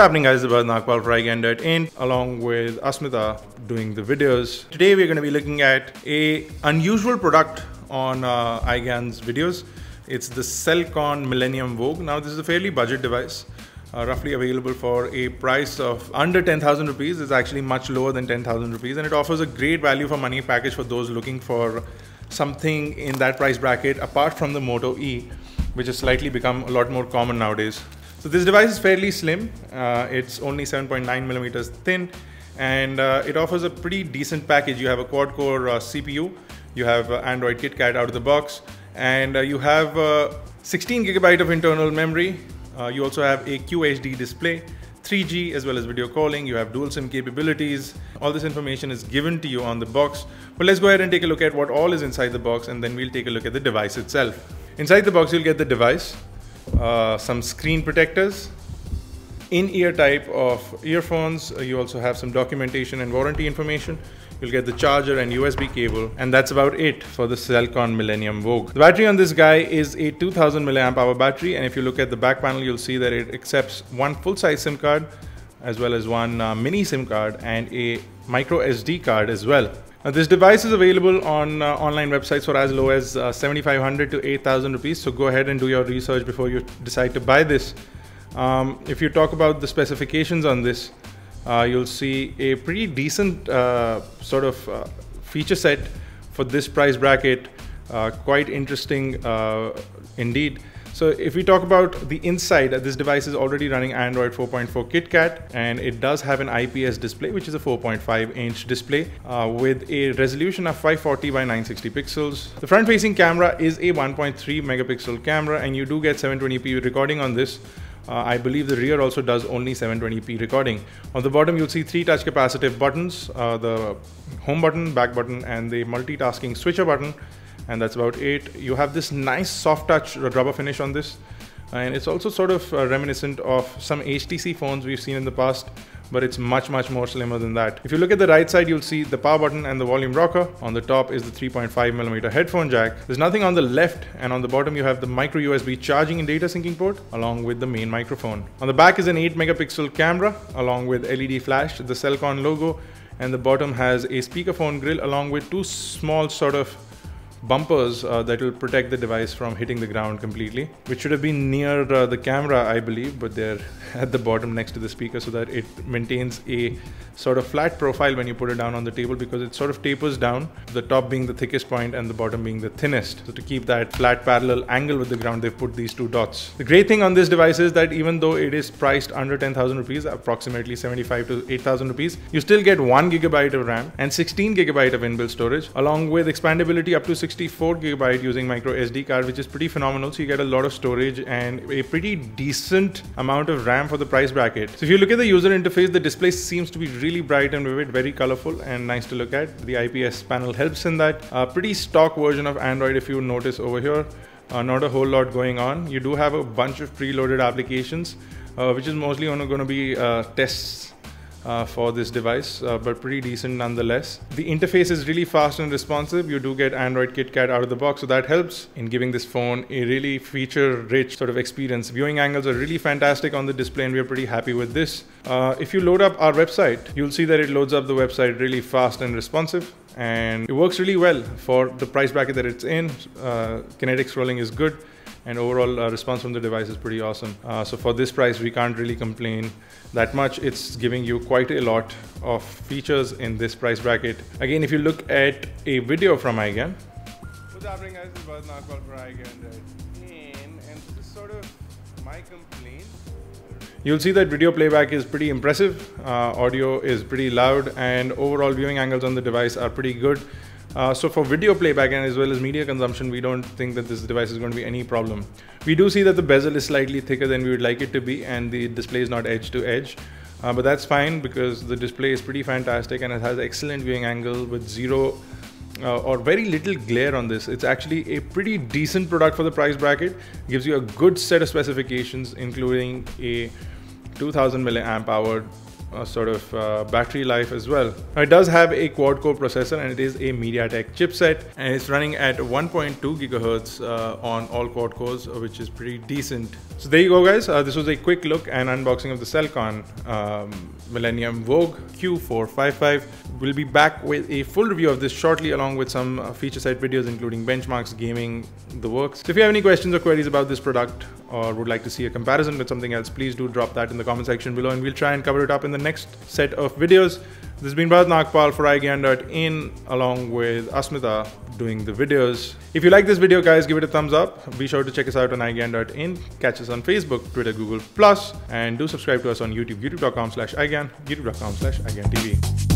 happening, guys? About Nagpal for in along with Asmita doing the videos. Today we're going to be looking at a unusual product on iGyan's videos. It's the Celkon Millennium Vogue. Now this is a fairly budget device, roughly available for a price of under 10,000 rupees. It's actually much lower than 10,000 rupees, and it offers a great value for money package for those looking for something in that price bracket apart from the Moto E, which has slightly become a lot more common nowadays. So this device is fairly slim. It's only 7.9 millimeters thin, and it offers a pretty decent package. You have a quad-core CPU, you have Android KitKat out of the box, and you have 16 GB of internal memory. You also have a QHD display, 3G as well as video calling. You have dual SIM capabilities. All this information is given to you on the box. But let's go ahead and take a look at what all is inside the box, and then we'll take a look at the device itself. Inside the box, you'll get the device, some screen protectors, in-ear type of earphones. You also have some documentation and warranty information. You'll get the charger and USB cable, and that's about it for the Celkon Millennium Vogue. The battery on this guy is a 2000 milliamp hour battery, and if you look at the back panel, you'll see that it accepts one full-size SIM card as well as one mini SIM card and a micro SD card as well. Now, this device is available on online websites for as low as 7,500 to 8,000 rupees. So go ahead and do your research before you decide to buy this. If you talk about the specifications on this, you'll see a pretty decent sort of feature set for this price bracket. Quite interesting indeed. So if we talk about the inside, this device is already running Android 4.4 KitKat, and it does have an IPS display, which is a 4.5-inch display with a resolution of 540 by 960 pixels. The front-facing camera is a 1.3 megapixel camera, and you do get 720p recording on this. I believe the rear also does only 720p recording. On the bottom, you'll see 3 touch capacitive buttons, the home button, back button, and the multitasking switcher button. And that's about it. You have this nice soft touch rubber finish on this, and it's also sort of reminiscent of some HTC phones we've seen in the past, but it's much more slimmer than that. If you look at the right side, you'll see the power button and the volume rocker. On the top is the 3.5mm headphone jack. There's nothing on the left, and on the bottom you have the micro USB charging and data syncing port along with the main microphone. On the back is an 8 megapixel camera along with LED flash, the Celkon logo, and the bottom has a speakerphone grill along with 2 small sort of bumpers that will protect the device from hitting the ground completely, which should have been near the camera, I believe, but they're at the bottom next to the speaker so that it maintains a sort of flat profile when you put it down on the table, because it sort of tapers down, the top being the thickest point and the bottom being the thinnest. So to keep that flat parallel angle with the ground, they've put these 2 dots. The great thing on this device is that even though it is priced under 10,000 rupees, approximately 75 to 8,000 rupees, you still get 1 GB of RAM and 16 GB of inbuilt storage, along with expandability up to 64 GB using micro SD card, which is pretty phenomenal. So you get a lot of storage and a pretty decent amount of RAM for the price bracket. So if you look at the user interface, the display seems to be really bright and vivid, very colorful and nice to look at. The IPS panel helps in that. Pretty stock version of Android, if you notice over here. Not a whole lot going on. You do have a bunch of preloaded applications, which is mostly only going to be tests for this device, but pretty decent nonetheless. The interface is really fast and responsive. You do get Android KitKat out of the box, so that helps in giving this phone a really feature-rich sort of experience. Viewing angles are really fantastic on the display, and we are pretty happy with this. If you load up our website, you'll see that it loads up the website really fast and responsive, and it works really well for the price bracket that it's in. Kinetic scrolling is good, and overall response from the device is pretty awesome. So for this price, we can't really complain that much. It's giving you quite a lot of features in this price bracket. Again, if you look at a video from iGyan. What's happening, guys? It's about Nagpal for iGyan, and this is sort of my complaint. You'll see that video playback is pretty impressive, audio is pretty loud, and overall viewing angles on the device are pretty good. So for video playback and as well as media consumption, we don't think that this device is going to be any problem. We do see that the bezel is slightly thicker than we would like it to be, and the display is not edge to edge. But that's fine because the display is pretty fantastic and it has excellent viewing angle with zero or very little glare on this. It's actually a pretty decent product for the price bracket. It gives you a good set of specifications, including a 2000 milliamp hour sort of battery life as well. Now, it does have a quad-core processor and it is a MediaTek chipset, and it's running at 1.2 gigahertz on all quad cores, which is pretty decent. So there you go, guys. This was a quick look and unboxing of the Celkon Millennium Vogue Q455. We'll be back with a full review of this shortly, along with some feature set videos including benchmarks, gaming, the works. So if you have any questions or queries about this product or would like to see a comparison with something else, please do drop that in the comment section below and we'll try and cover it up in the next set of videos. This has been Bharat Nagpal for iGyan.in, along with Asmita doing the videos. If you like this video, guys, give it a thumbs up. Be sure to check us out on iGyan.in. Catch us on Facebook, Twitter, Google+, and do subscribe to us on YouTube, youtube.com/iGyan, youtube.com/iGyanTV.